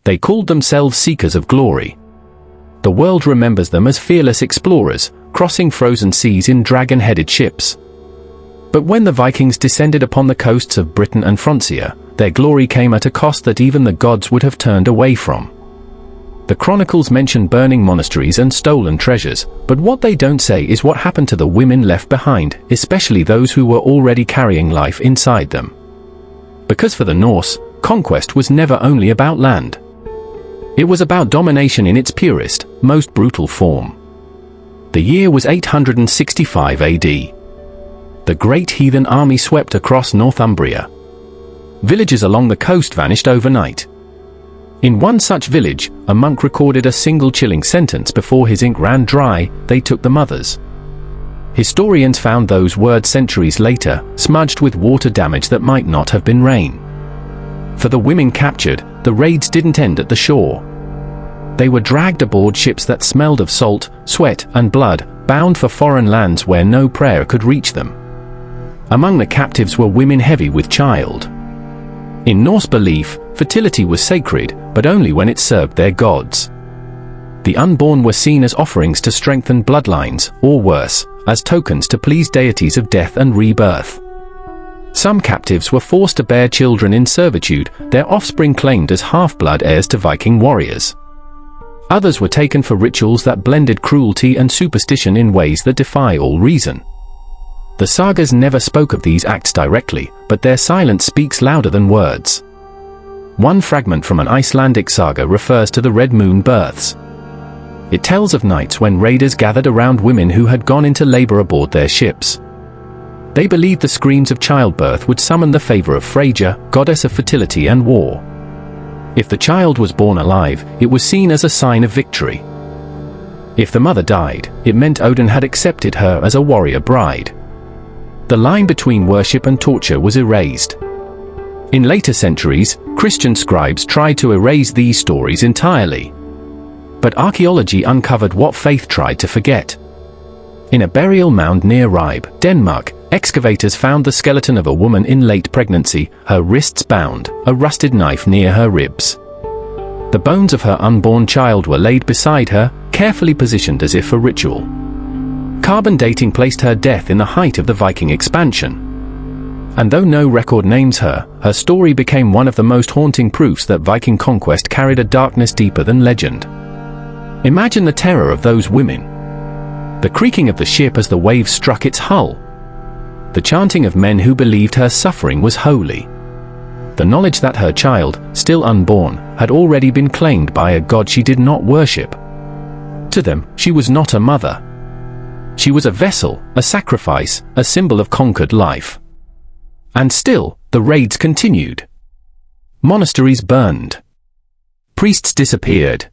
They called themselves seekers of glory. The world remembers them as fearless explorers, crossing frozen seas in dragon-headed ships. But when the Vikings descended upon the coasts of Britain and Francia, their glory came at a cost that even the gods would have turned away from. The chronicles mention burning monasteries and stolen treasures, but what they don't say is what happened to the women left behind, especially those who were already carrying life inside them. Because for the Norse, conquest was never only about land. It was about domination in its purest, most brutal form. The year was 865 AD. The great heathen army swept across Northumbria. Villages along the coast vanished overnight. In one such village, a monk recorded a single chilling sentence before his ink ran dry: "They took the mothers." Historians found those words centuries later, smudged with water damage that might not have been rain. For the women captured, the raids didn't end at the shore. They were dragged aboard ships that smelled of salt, sweat, and blood, bound for foreign lands where no prayer could reach them. Among the captives were women heavy with child. In Norse belief, fertility was sacred, but only when it served their gods. The unborn were seen as offerings to strengthen bloodlines, or worse, as tokens to please deities of death and rebirth. Some captives were forced to bear children in servitude, their offspring claimed as half-blood heirs to Viking warriors. Others were taken for rituals that blended cruelty and superstition in ways that defy all reason. The sagas never spoke of these acts directly, but their silence speaks louder than words. One fragment from an Icelandic saga refers to the Red Moon births. It tells of nights when raiders gathered around women who had gone into labor aboard their ships. They believed the screams of childbirth would summon the favor of Freyja, goddess of fertility and war. If the child was born alive, it was seen as a sign of victory. If the mother died, it meant Odin had accepted her as a warrior bride. The line between worship and torture was erased. In later centuries, Christian scribes tried to erase these stories entirely. But archaeology uncovered what faith tried to forget. In a burial mound near Ribe, Denmark, excavators found the skeleton of a woman in late pregnancy, her wrists bound, a rusted knife near her ribs. The bones of her unborn child were laid beside her, carefully positioned as if for ritual. Carbon dating placed her death in the height of the Viking expansion. And though no record names her, her story became one of the most haunting proofs that Viking conquest carried a darkness deeper than legend. Imagine the terror of those women. The creaking of the ship as the waves struck its hull. The chanting of men who believed her suffering was holy. The knowledge that her child, still unborn, had already been claimed by a god she did not worship. To them, she was not a mother. She was a vessel, a sacrifice, a symbol of conquered life. And still, the raids continued. Monasteries burned. Priests disappeared.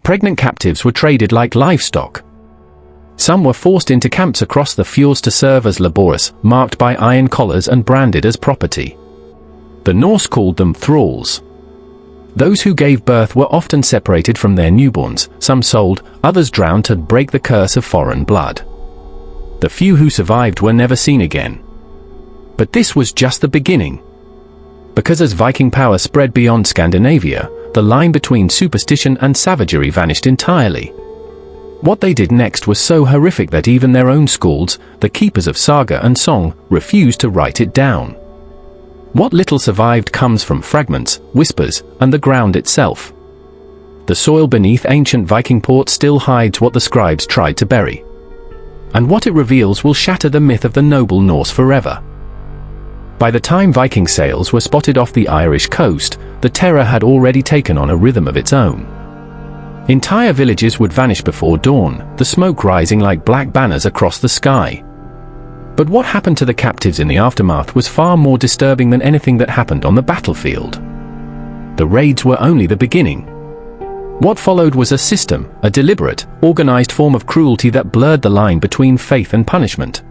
Pregnant captives were traded like livestock. Some were forced into camps across the fjords to serve as laborers, marked by iron collars and branded as property. The Norse called them thralls. Those who gave birth were often separated from their newborns, some sold, others drowned to break the curse of foreign blood. The few who survived were never seen again. But this was just the beginning. Because as Viking power spread beyond Scandinavia, the line between superstition and savagery vanished entirely. What they did next was so horrific that even their own skalds, the keepers of saga and song, refused to write it down. What little survived comes from fragments, whispers, and the ground itself. The soil beneath ancient Viking ports still hides what the scribes tried to bury. And what it reveals will shatter the myth of the noble Norse forever. By the time Viking sails were spotted off the Irish coast, the terror had already taken on a rhythm of its own. Entire villages would vanish before dawn, the smoke rising like black banners across the sky. But what happened to the captives in the aftermath was far more disturbing than anything that happened on the battlefield. The raids were only the beginning. What followed was a system, a deliberate, organized form of cruelty that blurred the line between faith and punishment.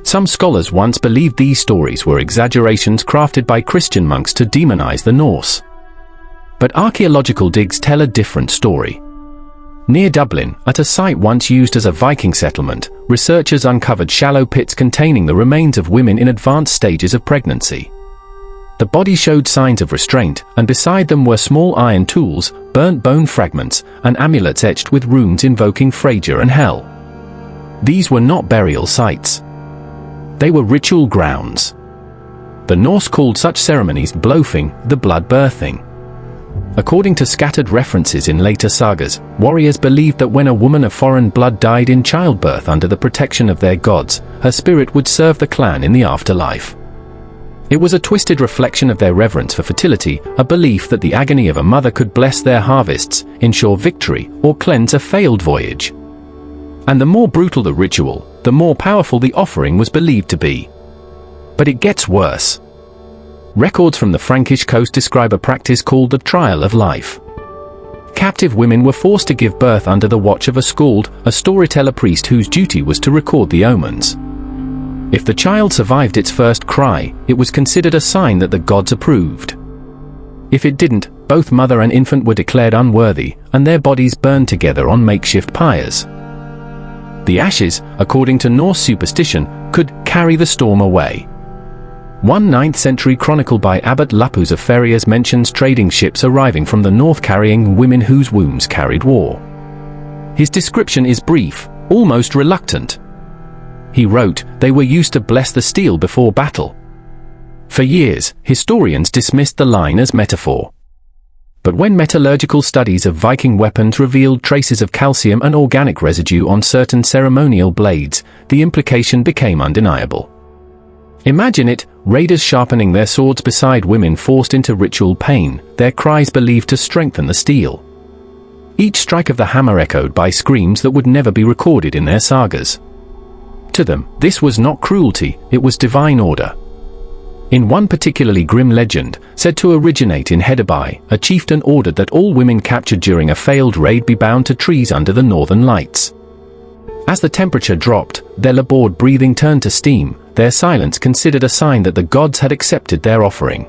Some scholars once believed these stories were exaggerations crafted by Christian monks to demonize the Norse. But archaeological digs tell a different story. Near Dublin, at a site once used as a Viking settlement, researchers uncovered shallow pits containing the remains of women in advanced stages of pregnancy. The body showed signs of restraint, and beside them were small iron tools, burnt bone fragments, and amulets etched with runes invoking Freyja and Hel. These were not burial sites. They were ritual grounds. The Norse called such ceremonies blóðing, the blood birthing. According to scattered references in later sagas, warriors believed that when a woman of foreign blood died in childbirth under the protection of their gods, her spirit would serve the clan in the afterlife. It was a twisted reflection of their reverence for fertility, a belief that the agony of a mother could bless their harvests, ensure victory, or cleanse a failed voyage. And the more brutal the ritual, the more powerful the offering was believed to be. But it gets worse. Records from the Frankish coast describe a practice called the trial of life. Captive women were forced to give birth under the watch of a skald, a storyteller priest whose duty was to record the omens. If the child survived its first cry, it was considered a sign that the gods approved. If it didn't, both mother and infant were declared unworthy, and their bodies burned together on makeshift pyres. The ashes, according to Norse superstition, could carry the storm away. One 9th century chronicle by Abbot Lupus of Ferriers mentions trading ships arriving from the north carrying women whose wombs carried war. His description is brief, almost reluctant. He wrote, they were used to bless the steel before battle. For years, historians dismissed the line as metaphor. But when metallurgical studies of Viking weapons revealed traces of calcium and organic residue on certain ceremonial blades, the implication became undeniable. Imagine it, raiders sharpening their swords beside women forced into ritual pain, their cries believed to strengthen the steel. Each strike of the hammer echoed by screams that would never be recorded in their sagas. To them, this was not cruelty, it was divine order. In one particularly grim legend, said to originate in Hedabai, a chieftain ordered that all women captured during a failed raid be bound to trees under the northern lights. As the temperature dropped, their labored breathing turned to steam, their silence considered a sign that the gods had accepted their offering.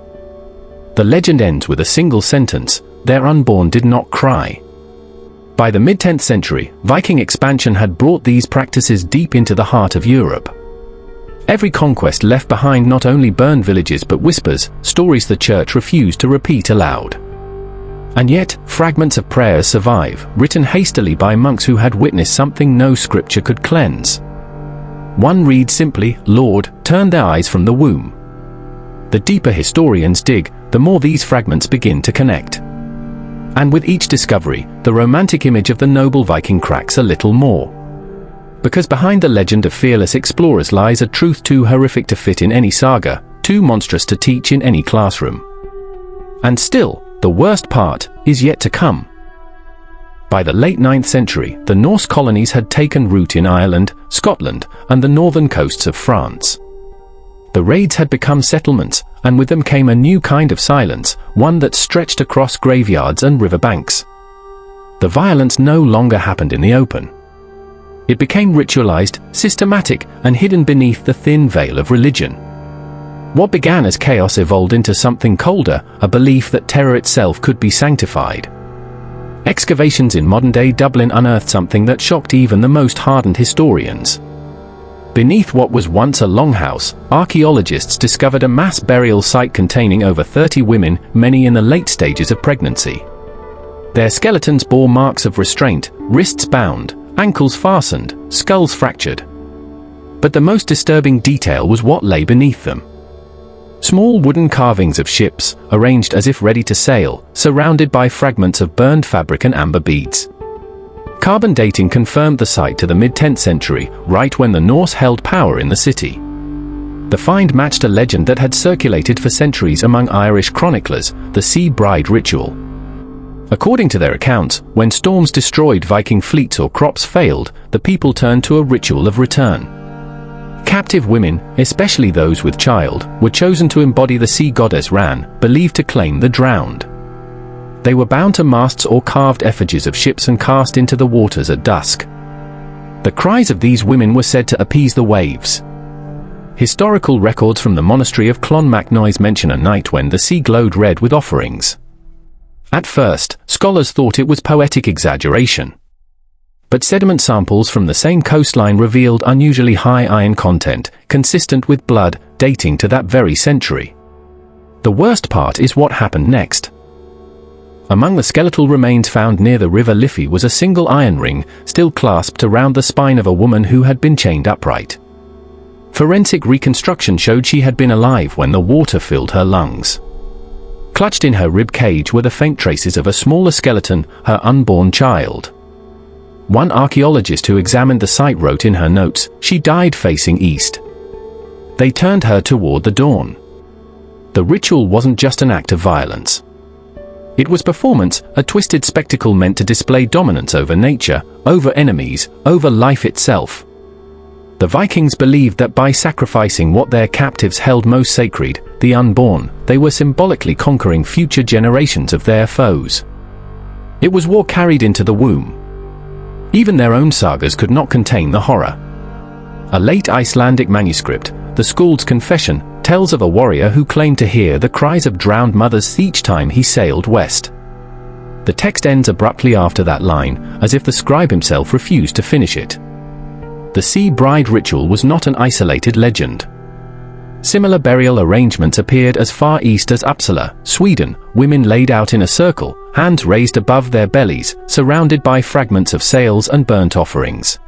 The legend ends with a single sentence, their unborn did not cry. By the mid-10th century, Viking expansion had brought these practices deep into the heart of Europe. Every conquest left behind not only burned villages but whispers, stories the church refused to repeat aloud. And yet, fragments of prayers survive, written hastily by monks who had witnessed something no scripture could cleanse. One reads simply, Lord, turn their eyes from the womb. The deeper historians dig, the more these fragments begin to connect. And with each discovery, the romantic image of the noble Viking cracks a little more. Because behind the legend of fearless explorers lies a truth too horrific to fit in any saga, too monstrous to teach in any classroom. And still, the worst part is yet to come. By the late 9th century, the Norse colonies had taken root in Ireland, Scotland, and the northern coasts of France. The raids had become settlements, and with them came a new kind of silence, one that stretched across graveyards and riverbanks. The violence no longer happened in the open. It became ritualized, systematic, and hidden beneath the thin veil of religion. What began as chaos evolved into something colder, a belief that terror itself could be sanctified. Excavations in modern-day Dublin unearthed something that shocked even the most hardened historians. Beneath what was once a longhouse, archaeologists discovered a mass burial site containing over 30 women, many in the late stages of pregnancy. Their skeletons bore marks of restraint, wrists bound, ankles fastened, skulls fractured. But the most disturbing detail was what lay beneath them. Small wooden carvings of ships, arranged as if ready to sail, surrounded by fragments of burned fabric and amber beads. Carbon dating confirmed the site to the mid-10th century, right when the Norse held power in the city. The find matched a legend that had circulated for centuries among Irish chroniclers, the Sea Bride ritual. According to their accounts, when storms destroyed Viking fleets or crops failed, the people turned to a ritual of return. Captive women, especially those with child, were chosen to embody the sea goddess Ran, believed to claim the drowned. They were bound to masts or carved effigies of ships and cast into the waters at dusk. The cries of these women were said to appease the waves. Historical records from the monastery of Clonmacnoise mention a night when the sea glowed red with offerings. At first, scholars thought it was poetic exaggeration. But sediment samples from the same coastline revealed unusually high iron content, consistent with blood, dating to that very century. The worst part is what happened next. Among the skeletal remains found near the river Liffey was a single iron ring, still clasped around the spine of a woman who had been chained upright. Forensic reconstruction showed she had been alive when the water filled her lungs. Clutched in her rib cage were the faint traces of a smaller skeleton, her unborn child. One archaeologist who examined the site wrote in her notes, "She died facing east." They turned her toward the dawn. The ritual wasn't just an act of violence. It was performance, a twisted spectacle meant to display dominance over nature, over enemies, over life itself. The Vikings believed that by sacrificing what their captives held most sacred, the unborn, they were symbolically conquering future generations of their foes. It was war carried into the womb. Even their own sagas could not contain the horror. A late Icelandic manuscript, the Skald's Confession, tells of a warrior who claimed to hear the cries of drowned mothers each time he sailed west. The text ends abruptly after that line, as if the scribe himself refused to finish it. The sea bride ritual was not an isolated legend. Similar burial arrangements appeared as far east as Uppsala, Sweden, women laid out in a circle, hands raised above their bellies, surrounded by fragments of sails and burnt offerings.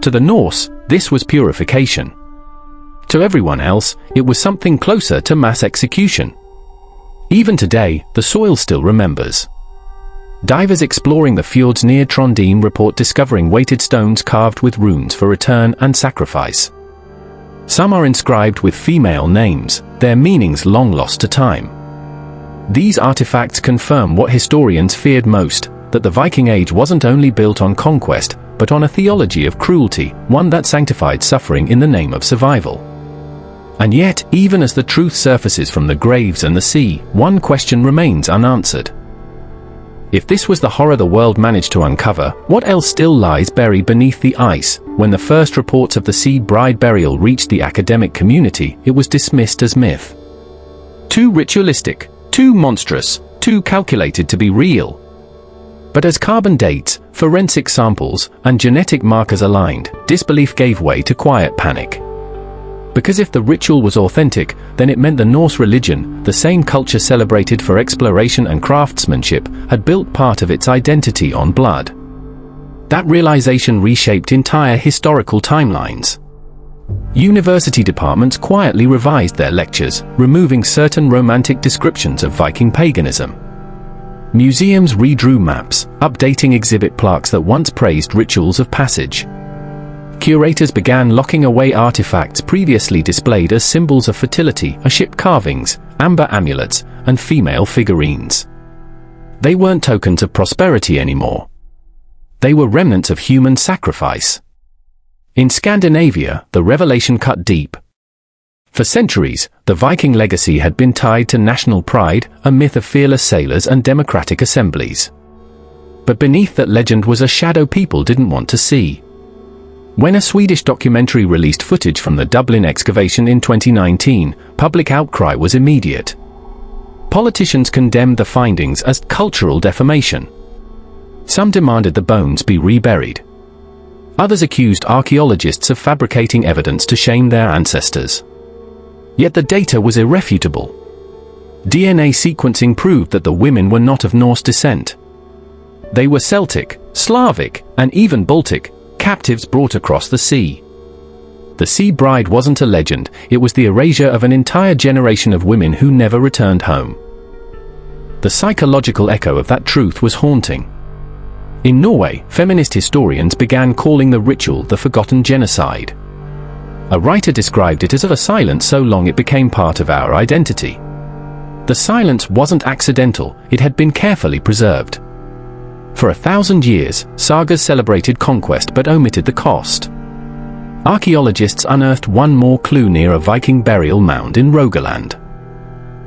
To the Norse, this was purification. To everyone else, it was something closer to mass execution. Even today, the soil still remembers. Divers exploring the fjords near Trondheim report discovering weighted stones carved with runes for return and sacrifice. Some are inscribed with female names, their meanings long lost to time. These artifacts confirm what historians feared most, that the Viking Age wasn't only built on conquest, but on a theology of cruelty, one that sanctified suffering in the name of survival. And yet, even as the truth surfaces from the graves and the sea, one question remains unanswered. If this was the horror the world managed to uncover, what else still lies buried beneath the ice? When the first reports of the sea bride burial reached the academic community, it was dismissed as myth. Too ritualistic, too monstrous, too calculated to be real. But as carbon dates, forensic samples, and genetic markers aligned, disbelief gave way to quiet panic. Because if the ritual was authentic, then it meant the Norse religion, the same culture celebrated for exploration and craftsmanship, had built part of its identity on blood. That realization reshaped entire historical timelines. University departments quietly revised their lectures, removing certain romantic descriptions of Viking paganism. Museums redrew maps, updating exhibit plaques that once praised rituals of passage. Curators began locking away artifacts previously displayed as symbols of fertility, ship carvings, amber amulets, and female figurines. They weren't tokens of prosperity anymore. They were remnants of human sacrifice. In Scandinavia, the revelation cut deep. For centuries, the Viking legacy had been tied to national pride, a myth of fearless sailors and democratic assemblies. But beneath that legend was a shadow people didn't want to see. When a Swedish documentary released footage from the Dublin excavation in 2019, public outcry was immediate. Politicians condemned the findings as cultural defamation. Some demanded the bones be reburied. Others accused archaeologists of fabricating evidence to shame their ancestors. Yet the data was irrefutable. DNA sequencing proved that the women were not of Norse descent. They were Celtic, Slavic, and even Baltic, captives brought across the sea. The sea bride wasn't a legend, it was the erasure of an entire generation of women who never returned home. The psychological echo of that truth was haunting. In Norway, feminist historians began calling the ritual the forgotten genocide. A writer described it as a silence so long it became part of our identity. The silence wasn't accidental, it had been carefully preserved. For 1,000 years, sagas celebrated conquest but omitted the cost. Archaeologists unearthed one more clue near a Viking burial mound in Rogaland.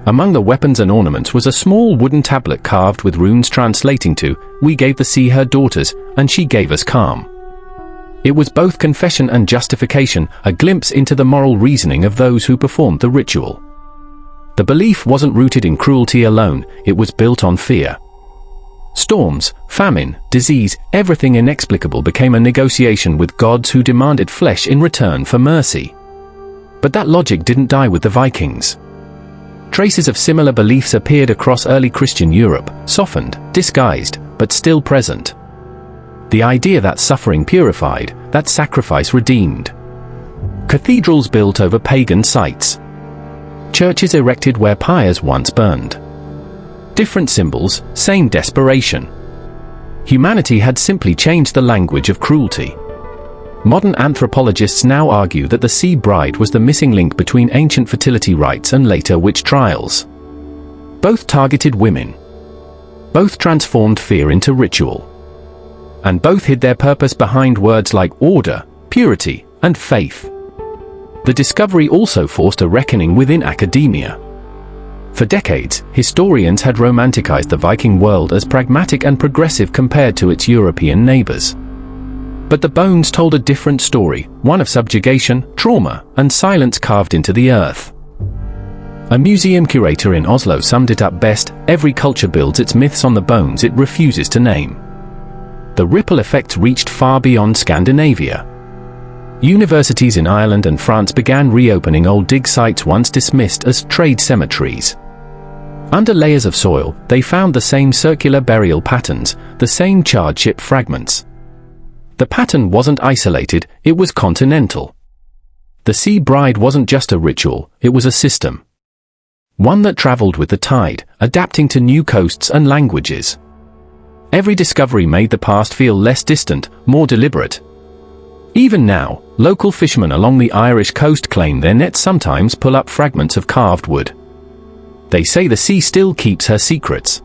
Among the weapons and ornaments was a small wooden tablet carved with runes translating to, "We gave the sea her daughters, and she gave us calm." It was both confession and justification, a glimpse into the moral reasoning of those who performed the ritual. The belief wasn't rooted in cruelty alone, it was built on fear. Storms, famine, disease, everything inexplicable became a negotiation with gods who demanded flesh in return for mercy. But that logic didn't die with the Vikings. Traces of similar beliefs appeared across early Christian Europe, softened, disguised, but still present. The idea that suffering purified, that sacrifice redeemed. Cathedrals built over pagan sites. Churches erected where pyres once burned. Different symbols, same desperation. Humanity had simply changed the language of cruelty. Modern anthropologists now argue that the sea bride was the missing link between ancient fertility rites and later witch trials. Both targeted women. Both transformed fear into ritual. And both hid their purpose behind words like order, purity, and faith. The discovery also forced a reckoning within academia. For decades, historians had romanticized the Viking world as pragmatic and progressive compared to its European neighbors. But the bones told a different story, one of subjugation, trauma, and silence carved into the earth. A museum curator in Oslo summed it up best: every culture builds its myths on the bones it refuses to name. The ripple effects reached far beyond Scandinavia. Universities in Ireland and France began reopening old dig sites once dismissed as trade cemeteries. Under layers of soil, they found the same circular burial patterns, the same charred ship fragments. The pattern wasn't isolated, it was continental. The sea bride wasn't just a ritual, it was a system. One that traveled with the tide, adapting to new coasts and languages. Every discovery made the past feel less distant, more deliberate. Even now, local fishermen along the Irish coast claim their nets sometimes pull up fragments of carved wood. They say the sea still keeps her secrets.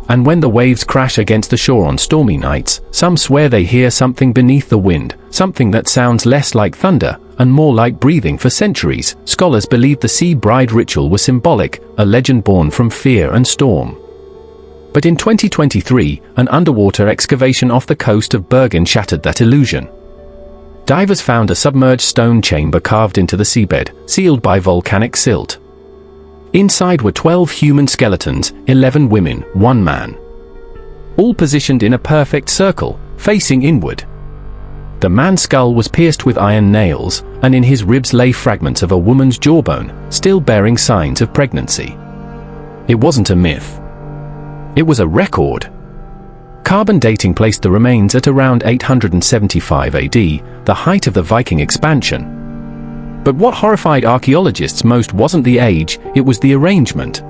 And when the waves crash against the shore on stormy nights, some swear they hear something beneath the wind, something that sounds less like thunder, and more like breathing. For centuries, scholars believed the sea bride ritual was symbolic, a legend born from fear and storm. But in 2023, an underwater excavation off the coast of Bergen shattered that illusion. Divers found a submerged stone chamber carved into the seabed, sealed by volcanic silt. Inside were 12 human skeletons, 11 women, 1 man. All positioned in a perfect circle, facing inward. The man's skull was pierced with iron nails, and in his ribs lay fragments of a woman's jawbone, still bearing signs of pregnancy. It wasn't a myth. It was a record. Carbon dating placed the remains at around 875 AD, the height of the Viking expansion. But what horrified archaeologists most wasn't the age, it was the arrangement.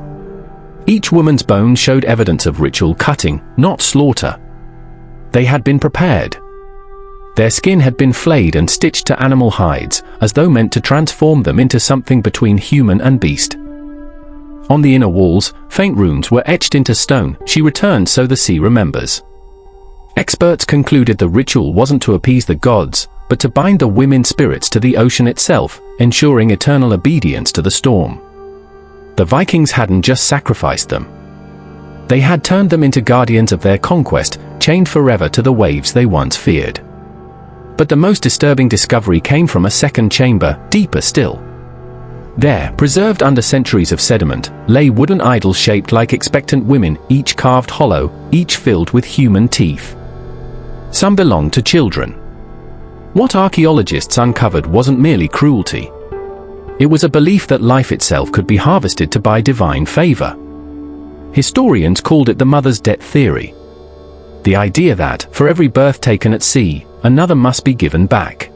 Each woman's bone showed evidence of ritual cutting, not slaughter. They had been prepared. Their skin had been flayed and stitched to animal hides, as though meant to transform them into something between human and beast. On the inner walls, faint runes were etched into stone: "She returned so the sea remembers." Experts concluded the ritual wasn't to appease the gods, but to bind the women's spirits to the ocean itself, ensuring eternal obedience to the storm. The Vikings hadn't just sacrificed them. They had turned them into guardians of their conquest, chained forever to the waves they once feared. But the most disturbing discovery came from a second chamber, deeper still. There, preserved under centuries of sediment, lay wooden idols shaped like expectant women, each carved hollow, each filled with human teeth. Some belonged to children. What archaeologists uncovered wasn't merely cruelty. It was a belief that life itself could be harvested to buy divine favor. Historians called it the mother's debt theory. The idea that, for every birth taken at sea, another must be given back.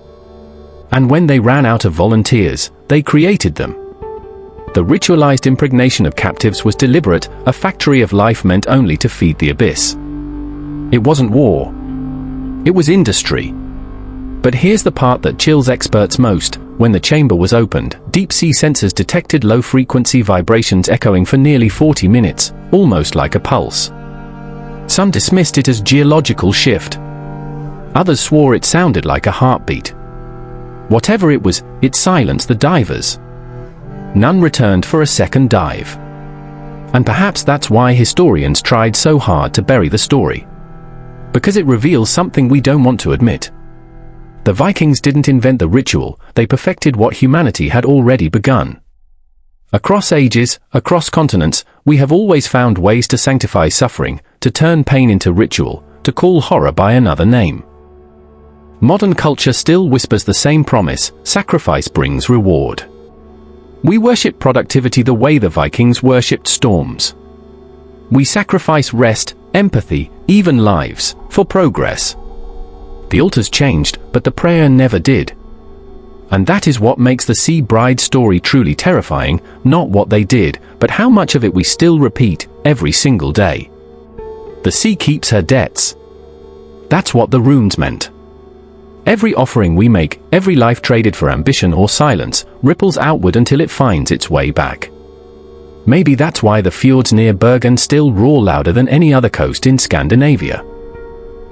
And when they ran out of volunteers, they created them. The ritualized impregnation of captives was deliberate, a factory of life meant only to feed the abyss. It wasn't war. It was industry. But here's the part that chills experts most. When the chamber was opened, deep-sea sensors detected low-frequency vibrations echoing for nearly 40 minutes, almost like a pulse. Some dismissed it as geological shift. Others swore it sounded like a heartbeat. Whatever it was, it silenced the divers. None returned for a second dive. And perhaps that's why historians tried so hard to bury the story. Because it reveals something we don't want to admit. The Vikings didn't invent the ritual, they perfected what humanity had already begun. Across ages, across continents, we have always found ways to sanctify suffering, to turn pain into ritual, to call horror by another name. Modern culture still whispers the same promise: sacrifice brings reward. We worship productivity the way the Vikings worshipped storms. We sacrifice rest, empathy, even lives, for progress. The altars changed, but the prayer never did. And that is what makes the Sea Bride story truly terrifying, not what they did, but how much of it we still repeat, every single day. The sea keeps her debts. That's what the runes meant. Every offering we make, every life traded for ambition or silence, ripples outward until it finds its way back. Maybe that's why the fjords near Bergen still roar louder than any other coast in Scandinavia.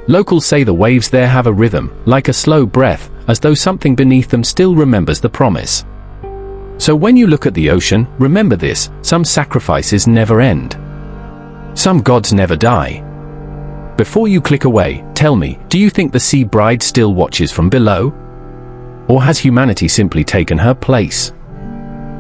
Locals say the waves there have a rhythm, like a slow breath, as though something beneath them still remembers the promise. So when you look at the ocean, remember this: some sacrifices never end. Some gods never die. Before you click away, tell me, do you think the Sea Bride still watches from below? Or has humanity simply taken her place?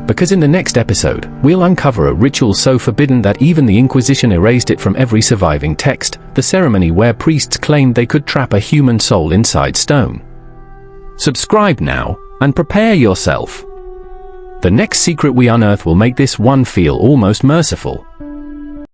Because in the next episode, we'll uncover a ritual so forbidden that even the Inquisition erased it from every surviving text, the ceremony where priests claimed they could trap a human soul inside stone. Subscribe now, and prepare yourself. The next secret we unearth will make this one feel almost merciful.